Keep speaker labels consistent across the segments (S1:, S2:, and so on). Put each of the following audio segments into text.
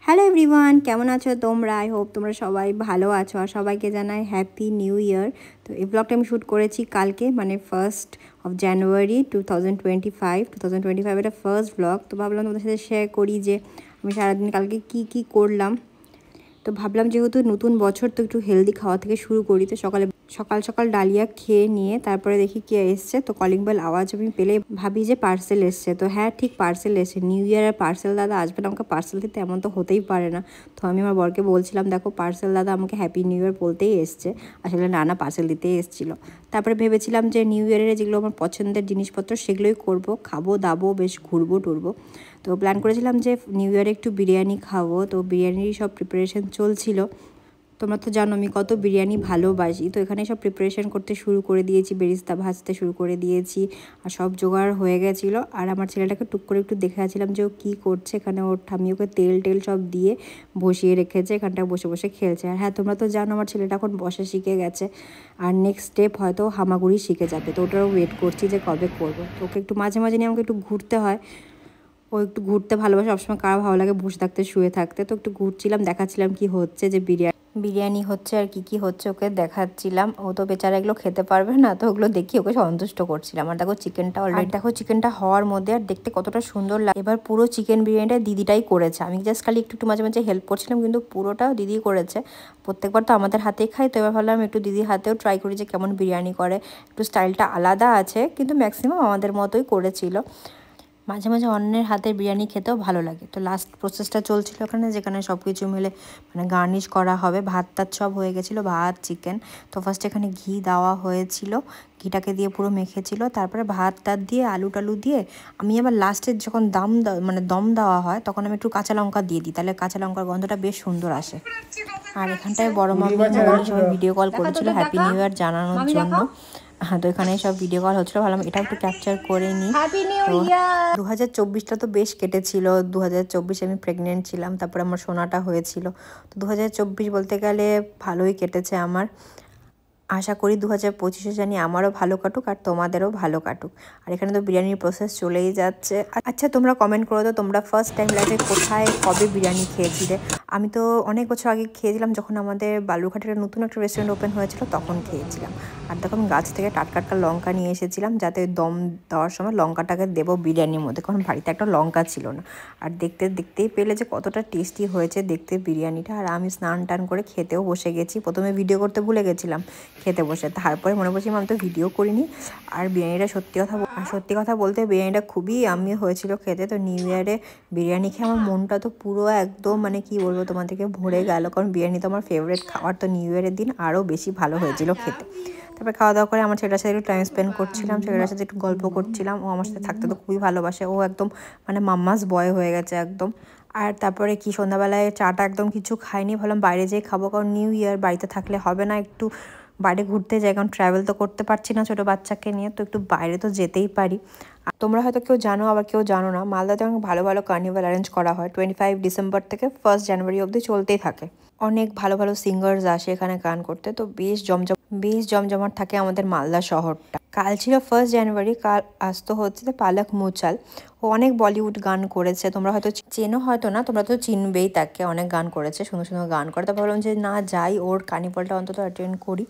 S1: Hello everyone, কেমন আছো তোমরা? আই হোপ তোমরা সবাই ভালো আছো আর সবাইকে জানাই হ্যাপি নিউ ইয়ার। তো এই ব্লগটা আমি শ্যুট করেছি কালকে, মানে 1st অফ জানুয়ারি 2025 এটা ফার্স্ট ব্লগ। তো ভাবলাম তোমাদের সাথে শেয়ার করি যে আমি সারাদিন কালকে কি করলাম। তো ভাবলাম যেহেতু নতুন বছর, তো একটু হেলদি খাওয়া থেকে শুরু করি। তো সকাল সকাল ডালিয়া খেয়ে নিয়ে তারপরে দেখি কে এসছে। তো কলিং বেল আওয়াজ আমি পেলে ভাবি যে পার্সেল এসছে। তো হ্যাঁ, ঠিক পার্সেল এসছে। নিউ ইয়ারের পার্সেল দাদা আসবে না, আমাকে পার্সেল দিতে, এমন তো হতেই পারে না। তো আমি আমার বরকে বলছিলাম, দেখো পার্সেল দাদা আমাকে হ্যাপি নিউ ইয়ার বলতেই এসছে, আসলে না পার্সেল দিতেই এসেছিলো। তারপরে ভেবেছিলাম যে নিউ ইয়ারের যেগুলো আমার পছন্দের জিনিসপত্র সেগুলোই করব, খাবো দাবো, বেশ ঘুরবো টুরবো। তো প্ল্যান করেছিলাম যে নিউ ইয়ারে একটু বিরিয়ানি খাবো। তো বিরিয়ানির সব প্রিপারেশন চলছিল। তোমরা তো জানো আমি কত বিরিয়ানি ভালোবাসি। তো এখানে সব প্রিপারেশন করতে শুরু করে দিয়েছি, বেরিস্তা ভাজতে শুরু করে দিয়েছি, আর সব জোগাড় হয়ে গেছিলো। আর আমার ছেলেটাকে টুক করে একটু দেখে আছিলাম যে ও কী করছে। এখানে ওর ঠাম্মি ওকে তেল সব দিয়ে বসিয়ে রেখেছে, এখানটায় বসে বসে খেলছে। আর হ্যাঁ, তোমরা তো জানো আমার ছেলেটা এখন বসা শিখে গেছে, আর নেক্সট স্টেপ হয়তো হামাগুড়ি শিখে যাবে। তো ওটারও ওয়েট করছি যে কবে করবো। তো ওকে একটু মাঝে মাঝে নিয়ে আমাকে একটু ঘুরতে হয়। ও একটু ঘুরতে ভালোবাসে, সবসময় কার ভালো লাগে বসে থাকতে শুয়ে থাকতে। তো একটু ঘুরছিলাম, দেখাচ্ছিলাম কি হচ্ছে, যে বিরিয়ানি হচ্ছে আর কি হচ্ছে ওকে দেখাচ্ছিলাম। ও তো বেচারা এগুলো খেতে পারবে না, তো ওগুলো দেখি ওকে সন্তুষ্ট করছিলাম। আর দেখো চিকেনটা অলরেডি, দেখো চিকেনটা হওয়ার মধ্যে আর দেখতে কতটা সুন্দর লাগে। এবার পুরো চিকেন বিরিয়ানিটা দিদিটাই করেছে, আমি জাস্ট খালি একটু মাঝে মাঝে হেল্প করছিলাম, কিন্তু পুরোটাও দিদি করেছে। প্রত্যেকবার তো আমাদের হাতেই খাই, তো এবার ভাবলাম একটু দিদির হাতেও ট্রাই করি যে কেমন বিরিয়ানি করে। একটু স্টাইলটা আলাদা আছে, কিন্তু ম্যাক্সিমাম আমাদের মতোই করেছিল। মাঝে মাঝে অন্যের হাতের বিরিয়ানি খেতেও ভালো লাগে। তো লাস্ট প্রসেসটা চলছিল ওখানে, যেখানে সব কিছু মিলে মানে গার্নিশ করা হবে। ভাত টাত সব হয়ে গেছিলো, ভাত চিকেন। তো ফার্স্ট এখানে ঘি দেওয়া হয়েছিল, ঘিটাকে দিয়ে পুরো মেখেছিল। তারপরে ভাত টাত দিয়ে আলু টালু দিয়ে আমি আবার লাস্টে যখন দম দেওয়া হয়, তখন আমি একটু কাঁচা লঙ্কা দিয়ে দিই, তাহলে কাঁচা লঙ্কার গন্ধটা বেশ সুন্দর আসে। আর এখানটায় বড় মাম্মি সবাই ভিডিও কল করেছিল হ্যাপি নিউ ইয়ার জানানোর জন্য। হ্যাঁ, তো এখানে সব ভিডিও কল হচ্ছিলো, ভাবলাম এটা একটু ক্যাপচার করে নিই। তো 2024টা তো বেশ কেটেছিল। 2024 আমি প্রেগনেন্ট ছিলাম, তারপরে আমার সোনাটা হয়েছিল। তো 2024 বলতে গেলে ভালোই কেটেছে আমার। আশা করি 2025-এ জানি আমারও ভালো কাটুক আর তোমাদেরও ভালো কাটুক। আর এখানে তো বিরিয়ানির প্রসেস চলেই যাচ্ছে। আচ্ছা, তোমরা কমেন্ট করো তো তোমরা ফার্স্ট টাইম লাইফে কোথায় কবে বিরিয়ানি খেয়েছিলে? আমি তো অনেক বছর আগে খেয়েছিলাম, যখন আমাদের বালুরঘাটের নতুন একটা রেস্টুরেন্ট ওপেন হয়েছিল, তখন খেয়েছিলাম। আর দেখো আমি গাছ থেকে টাটকা লঙ্কা নিয়ে এসেছিলাম, যাতে দম দেওয়ার সময় লঙ্কাটাকে দেবো বিরিয়ানির মধ্যে, কারণ বাড়িতে একটা লঙ্কা ছিল না। আর দেখতেই পেলে যে কতটা টেস্টি হয়েছে দেখতে বিরিয়ানিটা। আর আমি স্নান টান করে খেতেও বসে গেছি। প্রথমে ভিডিও করতে ভুলে গেছিলাম খেতে বসে, তারপরে মনে পড়ছি আমি তো ভিডিও করিনি। আর বিরিয়ানিটা সত্যি কথা বলতে বিরিয়ানিটা খুবই আমি হয়েছিল খেতে। তো নিউ ইয়ারে বিরিয়ানি খেয়ে আমার মনটা তো পুরো একদম মানে কি বলবো তোমাদেরকে ভরে গেল, কারণ বিরিয়ানি তো আমার ফেভারিট খাবার। তো নিউ ইয়ারের দিন আরও বেশি ভালো হয়েছিল খেতে। তারপরে খাওয়া দাওয়া করে আমার ছেলেটার সাথে একটু টাইম স্পেন্ড করছিলাম, ছেলেটার সাথে একটু গল্প করছিলাম। ও আমার সাথে থাকতে তো খুবই ভালোবাসে, ও একদম মানে মাম্মাস বয় হয়ে গেছে একদম। আর তারপরে কি সন্ধ্যাবেলায় চাটা একদম কিছু খাইনি, ভাবলাম বাইরে যেয়ে খাবো, কারণ নিউ ইয়ার বাড়িতে থাকলে হবে না, একটু বাইরে ঘুরতে যাই, কারণ ট্রাভেল তো করতে পারছি না ছোটো বাচ্চাকে নিয়ে, তো একটু বাইরে তো যেতেই পারি। আর তোমরা হয়তো কেউ জানো, আবার কেউ জানো না, মালদাতে অনেক ভালো ভালো কার্নিভাল অ্যারেঞ্জ করা হয়। 25 ডিসেম্বর থেকে 1 জানুয়ারি অবধি চলতেই থাকে। অনেক ভালো ভালো সিঙ্গার্স আসে এখানে গান করতে। তো বেশ জমজমাট থাকে আমাদের মালদা শহরটা। কাল ছিল 1 জানুয়ারি, কাল আসতো হচ্ছে পালক মুচাল। ও অনেক বলিউড গান করেছে, তোমরা হয়তো চেনো হয়তো না, তোমরা তো চিনবেই তাকে, অনেক গান করেছে, সুন্দর সুন্দর গান করে। তো ভাবলাম যে না যাই, ওর কার্নিভালটা অন্তত অ্যাটেন্ড করি।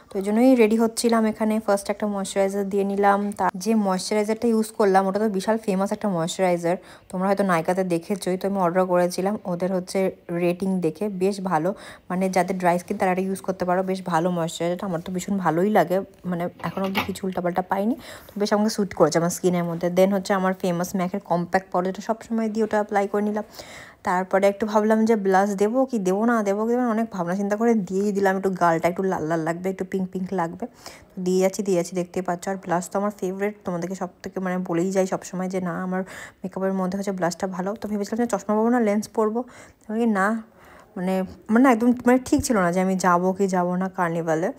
S1: তো এই জন্যই রেডি হচ্ছিলাম। এখানে ফার্স্ট একটা ময়শ্চারাইজার দিয়ে নিলাম। যে ময়শ্চারাইজারটা ইউজ করলাম ওটা তো বিশাল ফেমাস একটা ময়শ্চারাইজার, তোমরা হয়তো নাইকাতে দেখেছোই। তো আমি অর্ডার করেছিলাম ওদের হচ্ছে রেটিং দেখে, বেশ ভালো, মানে যাদের ড্রাই স্কিন তারা এটা ইউজ করতে পারো, বেশ ভালো ময়শ্চারাইজারটা। আমার তো ভীষণ ভালোই লাগে, মানে এখন অবধি কিছু উল্টাপাল্টা পাইনি, তো বেশ আমাকে স্যুট করেছে আমার স্কিনের মধ্যে। দেন হচ্ছে আমার ফেমাস ম্যাকের কম্প্যাক্ট পাউডারটা সবসময় দিয়ে ওটা অ্যাপ্লাই করে নিলাম। তারপরে একটু ভাবলাম যে ব্লাশ দেবো কি দেবো না দেবো কি, অনেক ভাবনা চিন্তা করে দিয়েই দিলাম। একটু গালটা একটু লাল লাল লাগবে, একটু পিঙ্ক লাগবে, তো দিয়ে যাচ্ছি দেখতেই পাচ্ছ। আর ব্লাশ তো আমার ফেভারিট, তোমাদেরকে সব থেকে মানে বলেই যাই সবসময় যে না আমার মেকআপের মধ্যে হচ্ছে ব্লাশটা ভালো। তো ভেবেছিলাম যে চশমা পাবো না লেন্স পরবো, আমি না মানে মানে একদম মানে ঠিক ছিল না যে আমি যাবো কি যাবো না কার্নিভালে,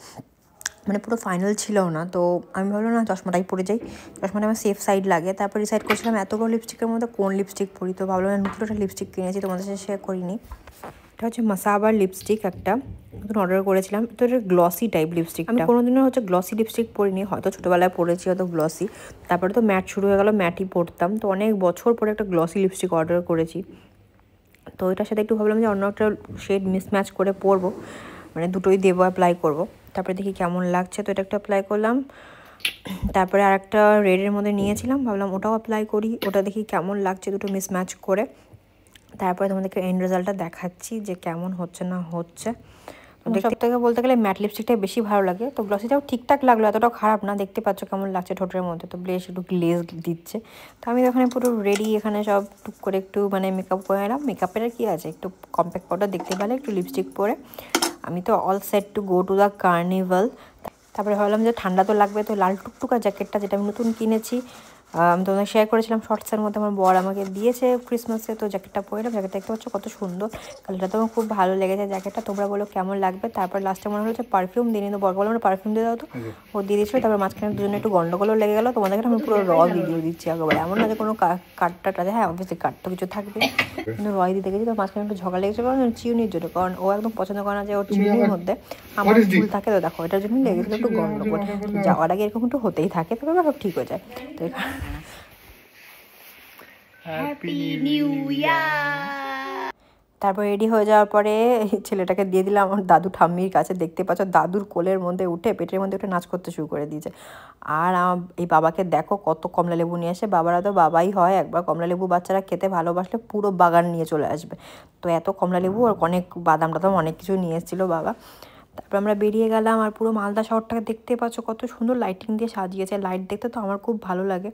S1: মানে পুরো ফাইনাল ছিল না। তো আমি ভাবলাম না চশমাটাই পরে যাই, চশমাটা আমার সেফ সাইড লাগে। তারপর ডিসাইড করছিলাম এতগুলো লিপস্টিকের মধ্যে কোন লিপস্টিক পরি। তো ভাবলাম নতুন একটা লিপস্টিক কিনেছি, তোমাদের সাথে শেয়ার করিনি। এটা হচ্ছে মাসাবার লিপস্টিক, একটা নতুন অর্ডার করেছিলাম। তো এটা গ্লসি টাইপ লিপস্টিক, আমি কোনোদিনও হচ্ছে গ্লসি লিপস্টিক পরিনি, হয়তো ছোটোবেলায় পরেছি হয়তো গ্লসি, তারপরে তো ম্যাট শুরু হয়ে গেলো, ম্যাটই পরতাম। তো অনেক বছর পরে একটা গ্লসি লিপস্টিক অর্ডার করেছি। তো এটার সাথে একটু ভাবলাম যে অন্য একটা শেড মিসম্যাচ করে পরবো, মানে দুটোই দেবো, অ্যাপ্লাই করবো, তারপরে দেখি কেমন লাগছে। তো এটা একটা অ্যাপ্লাই করলাম, তারপরে আর একটা রেডের মধ্যে নিয়েছিলাম, ভাবলাম ওটাও অ্যাপ্লাই করি, ওটা দেখি কেমন লাগছে দুটো মিসম্যাচ করে। তারপরে তোমাদেরকে এন্ড রেজাল্টটা দেখাচ্ছি যে কেমন হচ্ছে না হচ্ছে। সব থেকে বলতে গেলে ম্যাট লিপস্টিকটাই বেশি ভালো লাগে। তো গ্লসিটাও ঠিকঠাক লাগলো, এতটাও খারাপ না, দেখতে পাচ্ছ কেমন লাগছে ঠোঁটের মধ্যে। তো ব্লেশ একটু গ্লেজ দিচ্ছে। তো আমি এখানে পুরো রেডি, এখানে সব টুক করে একটু মানে মেকআপ করে এলাম। মেকআপের কী আছে, একটু কম্প্যাক্ট পাউডার দেখতে পেলে, একটু লিপস্টিক পরে আমি তো all set to go to the carnival. তারপরে ভাবলাম যে ঠান্ডা তো লাগবে, তো লাল টুকটুকা জ্যাকেটটা যেটা আমি নতুন কিনেছি, আমি তোমাদের শেয়ার করেছিলাম শর্টসের মধ্যে, আমার বর আমাকে দিয়েছে ক্রিসমাসে। তো জ্যাকেটটা পরলাম, জ্যাকেটটা দেখতে পাচ্ছ কত সুন্দর, কালারটা তো আমার খুব ভালো লেগেছে জ্যাকেটটা। তোমরা বলো কেমন লাগবে। তারপর লাস্টে মনে হচ্ছে পারফিউম দিয়ে নিই, তো বর বলো আমরা পারফিউম দিয়ে দাও, তো ও দিয়ে দিয়েছিল। তারপর মাঝখানে দুজনে একটু গন্ডগোলও লেগে গেলো। তোমাদেরকে আমি পুরো ভিডিও দিচ্ছি একেবারে, এমন না যে কোনো কাটটা, হ্যাঁ অবভিয়াসলি কাট তো কিছু থাকবে, কিন্তু দিতে গেছি। তো মাঝখানে একটু ঝগড়া লেগেছে, কারণ চিউনির জন্য, কারণ ও একদম পছন্দ করে না যে ওর চিউনির মধ্যে আমার ফুল থাকে। তো দেখো এটার জন্য লেগেছিলো একটু গন্ডগোল, যাওয়ার আগে এরকম একটু হতেই থাকে, তবে সব ঠিক হয়ে যায়। তো হ্যাপি নিউ ইয়ার। তারপর রেডি হয়ে যাওয়ার পরে ছেলেটাকে দিয়ে দিলাম আমার দাদু ঠাম্মির কাছে। দেখতে পাচ্ছ দাদুর কোলের মধ্যে উঠে, পেটের মধ্যে উঠে নাচ করতে শুরু করে দিয়েছে। আর এই বাবাকে দেখো কত কমলা লেবু নিয়ে আসে, বাবারা তো বাবাই হয়, একবার কমলা লেবু বাচ্চারা খেতে ভালোবাসলে পুরো বাগান নিয়ে চলে আসবে। তো এত কমলা লেবু আর অনেক বাদাম টাদাম অনেক কিছু নিয়ে এসেছিলো বাবা। তারপর আমরা বেরিয়ে গেলাম, আর পুরো মালদা শহরটাকে দেখতে পাচ্ছ কত সুন্দর লাইটিং দিয়ে সাজিয়েছে। লাইট দেখতে তো আমার খুব ভালো লাগে,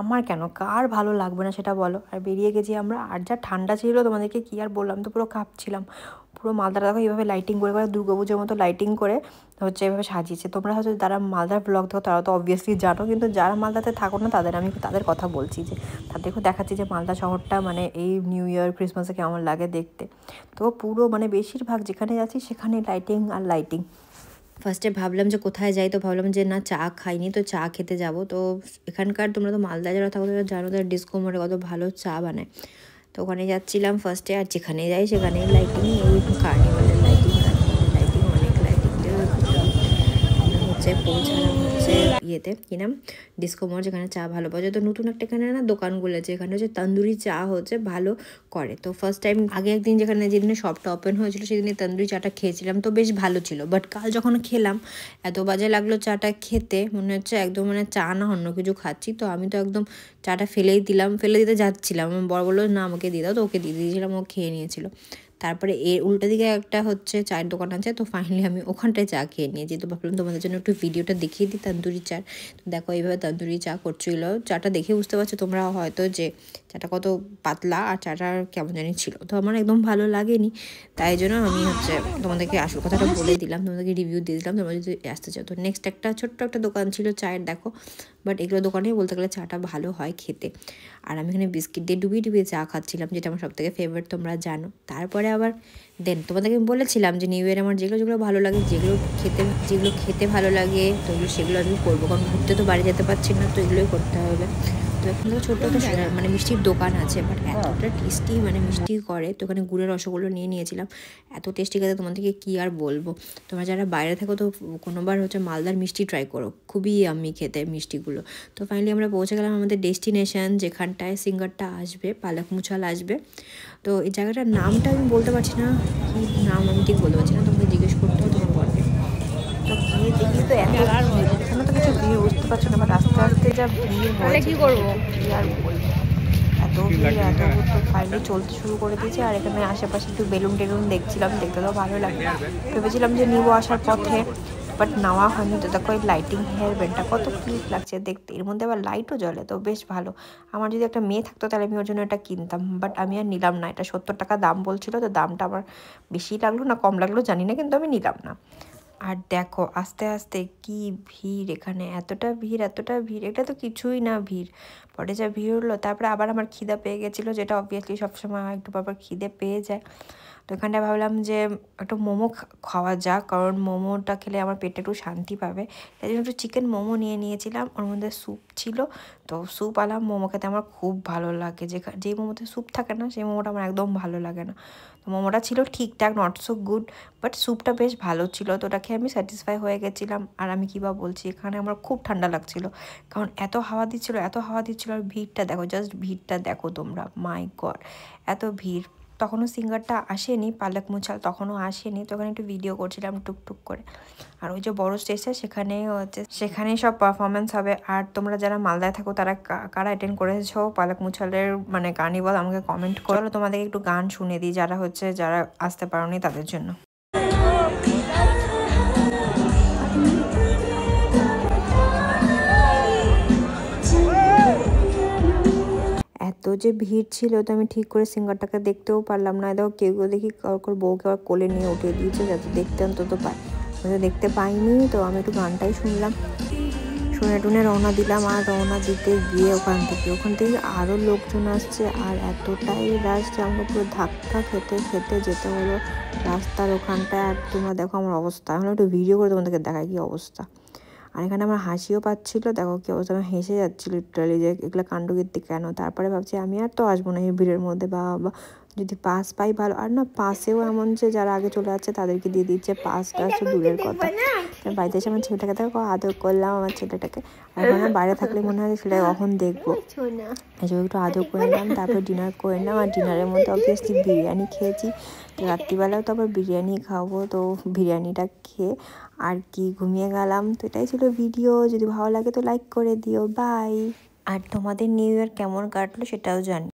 S1: আমার কেন, কার ভালো লাগবে না সেটা বলো। আর বেরিয়ে গেছি আমরা, আর যা ঠান্ডা ছিল তোমাদেরকে কি আর বললাম, তো পুরো কাঁপছিলাম। পুরো মালদাটা দেখো এইভাবে লাইটিং করে করে, দুর্গাপুজোর মতো লাইটিং করে হচ্ছে এভাবে সাজিয়েছে। তোমরা হয়তো যারা মালদার ব্লগ দেখো তারা তো অবভিয়াসলি জানো, কিন্তু যারা মালদাতে থাকো না আমি তাদের কথা বলছি, যে তাদেরকেও দেখাচ্ছি যে মালদা শহরটা মানে এই নিউ ইয়ার ক্রিসমাসে কেমন লাগে দেখতে। তো পুরো মানে বেশিরভাগ যেখানে যাচ্ছি সেখানে লাইটিং আর লাইটিং। ফার্স্টে ভাবলাম যে কোথায় যাই, তো ভাবলাম যে না চা খাইনি, তো চা খেতে যাব। তো এখানকার তোমরা তো মালদা যারা থাকো তারা জানো, তারা ডিস্কো মোড়ে কত ভালো চা বানায়। তো ওখানে যাচ্ছিলাম ফার্স্টে, আর যেখানে যাই সেখানেই লাইটিং, এই কার্নিভালের লাইটিং, অনেক লাইটিং হচ্ছে। পৌঁছালাম হচ্ছে ইয়েতে, কি নাম, ডিস্কো মোড়, যেখানে চা ভালো পাওয়া যায়। তো নতুন একটা এখানে না দোকান খুলেছে, এখানে হচ্ছে তন্দুরি চা হচ্ছে ভালো করে। তো ফার্স্ট টাইম আগে একদিন যেদিনে শপটা ওপেন হয়েছিল সেদিনে তন্দুরি চাটা খেয়েছিলাম, তো বেশ ভালো ছিল। বাট কাল যখন খেলাম এত বাজে লাগলো চাটা খেতে, মনে হচ্ছে একদম মানে চা না অন্য কিছু খাচ্ছি। তো আমি তো একদম চাটা ফেলে দিতে যাচ্ছিলাম, আমার বড় বললো না আমাকে দিয়ে দাও, তো ওকে দিয়ে দিয়েছিলাম, ও খেয়ে নিয়েছিল। তারপরে এর উল্টো দিকে একটা হচ্ছে চায়ের দোকান আছে, তো ফাইনালি আমি ওখানটায় চা খেয়ে নিয়েছি। তো ভাবলাম তোমাদের জন্য একটু ভিডিওটা দেখিয়ে দিই তন্দুরি চার। তো দেখো এইভাবে তন্দুরি চা করছিল, চাটা দেখে বুঝতে পারছো তোমরা হয়তো যে চাটা কত পাতলা আর চাটা কেমন জানি ছিল। তো আমার একদম ভালো লাগেনি, তাই জন্য আমি হচ্ছে তোমাদেরকে আসল কথাটা বলে দিলাম, তোমাদেরকে রিভিউ দিয়ে দিলাম, তোমরা যদি আসতে চাও। তো নেক্সট একটা ছোট্ট একটা দোকান ছিল চায়ের, দেখো, বাট এগুলো দোকানে বলতে গেলে চাটা ভালো হয় খেতে। আর আমি এখানে বিস্কিট দিয়ে ডুবিয়ে চা খাচ্ছিলাম, যেটা আমার সবথেকে ফেভারিট, তোমরা জানো। তারপরে আবার তোমাদেরকে আমি বলেছিলাম যে নিউ ইয়ার আমার যেগুলো ভালো লাগে, যেগুলো খেতে ভালো লাগে, তো সেগুলো আমি করবো, কারণ ঘুরতে তো বাড়ি যেতে পারছি না, তো এগুলোই করতে হবে। তো এখানে তো ছোট্ট একটা মানে মিষ্টির দোকান আছে, বাট এতটা টেস্টি মানে মিষ্টি করে। তো ওখানে গুড়ের রসগোল্লা নিয়েছিলাম, এত টেস্টি খেতে তোমাদেরকে কী আর বলবো। তোমরা যারা বাইরে থাকো তো কোনোবার হচ্ছে মালদার মিষ্টি ট্রাই করো, খুবই আমি খেতে মিষ্টিগুলো। তো ফাইনালি আমরা পৌঁছে গেলাম আমাদের ডেস্টিনেশন, যেখানটায় সিঙ্গারটা আসবে, পালক মুছাল আসবে। তো এই জায়গাটার নামটা আমি বলতে পারছি না, কি নাম আমি ঠিক বলতে পারছি না, তোমাকে জিজ্ঞেস করতে হবে তোমার বলবে। তো গিয়ে দেখি তো এত ভিড়, এখানে তো কিছু ভিড় বুঝতে পারছো না, বাট আস্তে আস্তে যা ভিড় হয় কি করবো, কি আর বলবো, এত ভিড় তো ফাইনালি চলতে শুরু করে দিয়েছে। আর এখানে আশেপাশে একটু বেলুন টেলুন দেখছিলাম, দেখতে তো ভালো লাগে, ভেবেছিলাম যে নিবো আসার পথে, বাট নেওয়া হয়নি। তো দেখো এই লাইটিং হেয়ার ব্যান্ডটা কত কিউট লাগছে দেখতে, এর মধ্যে আবার লাইটও জ্বলে, তো বেশ ভালো। আমার যদি একটা মেয়ে থাকতো তাহলে আমি ওর জন্য এটা কিনতাম, বাট আমি আর নিলাম না। এটা 70 টাকা দাম বলছিল, তো দামটা আমার বেশি লাগলো না কম লাগলো জানি না, কিন্তু আমি নিলাম না। আর দেখো আস্তে আস্তে কি ভিড় এখানে, এতটা ভিড়, এটা তো কিছুই না ভিড়, পরে যা ভিড় হলো। তারপরে আবার আমার খিদা পেয়ে গেছিলো, যেটা অবভিয়াসলি সবসময় একটু বারবার খিদে পেয়ে যায়। তো এখানটায় ভাবলাম যে একটু মোমো খাওয়া যাক, কারণ মোমোটা খেলে আমার পেটে একটু শান্তি পাবে, তাই জন্য একটু চিকেন মোমো নিয়েছিলাম। ওর মধ্যে স্যুপ ছিল, তো স্যুপ আলা মোমো খেতে আমার খুব ভালো লাগে, যেই মোমোতে স্যুপ থাকে না সেই মোমোটা আমার একদম ভালো লাগে না। তো মোমোটা ছিল ঠিকঠাক, নট সো গুড, বাট স্যুপটা বেশ ভালো ছিল, তো ওটা খেয়ে আমি স্যাটিসফাই হয়ে গেছিলাম। আর আমি কী বা বলছি, এখানে আমার খুব ঠান্ডা লাগছিল, কারণ এত হাওয়া দিচ্ছিলো, আর ভিড়টা দেখো, জাস্ট ভিড়টা দেখো তোমরা, মাই গড এত ভিড়। তখনও সিঙ্গারটা আসেনি, পালক মুছাল তখনও আসেনি, তো ওখানে একটু ভিডিও করছিলাম টুকটুক করে। আর ওই যে বড় স্টেজটা সেখানেই সব পারফরমেন্স হবে। আর তোমরা যারা মালদায় থাকো তারা কারা অ্যাটেন্ড করেছো পালক মুছালের মানে কার্নিভাল আমাকে কমেন্ট করো। চলো তোমাদেরকে একটু গান শুনে দিই যারা আসতে পারোনি তাদের জন্য। এত যে ভিড় ছিল তো আমি ঠিক করে সিঙ্গারটাকে দেখতেও পারলাম না। দেখো কেউ দেখি কারোর বউকে আবার কোলে নিয়ে উঠিয়ে দিয়েছে যাতে দেখতে অন্তত পায়, আমি দেখতে পাইনি। তো আমি একটু গানটাই শুনলাম, শুনে টুনে রওনা দিলাম। আর রওনা দিতে গিয়ে ওখান থেকে আরও লোকজন আসছে, আর এতটাই রাশ যে আমাকে পুরো ধাক্কা খেতে খেতে যেতে হলো রাস্তার ওখানটায়। আর তোমরা দেখো আমার অবস্থা, এখন একটু ভিডিও করে তোমাদেরকে দেখায় কি অবস্থা। আর এখানে আমার হাসিও পাচ্ছিলো, দেখো কি অবস্থা, আমি হেসে যাচ্ছি লিটারালি যে এগুলো কাণ্ডকীর্তি কেন। তারপরে ভাবছি আমি আর তো আসবো না এই ভিড়ের মধ্যে, বা যদি পাস পাই ভালো। আর না পাসেও এমন যে যারা আগে চলে যাচ্ছে তাদেরকে দিয়ে দিচ্ছে, পাসটা হচ্ছে দূরের কথা। বাড়িতে এসে আমার ছেলেটাকে দেখো আদর করলাম, আমার ছেলেটাকে। আর এখন বাইরে থাকলে মনে হয় ছেলেটাকে কখন দেখবো, এসব একটু আদর করে নিলাম। তারপর ডিনার করে নিলাম, আর ডিনারের মধ্যে অবভিয়াসলি বিরিয়ানি খেয়েছি। তো রাত্রিবেলাও তো আবার বিরিয়ানি খাবো, তো বিরিয়ানিটা খেয়ে আর কি ঘুমিয়ে গেলাম। তো এটাই ছিল ভিডিও, যদি ভালো লাগে তো লাইক করে দিও, বাই। আর তোমাদের নিউ ইয়ার কেমন কাটলো সেটাও জানি।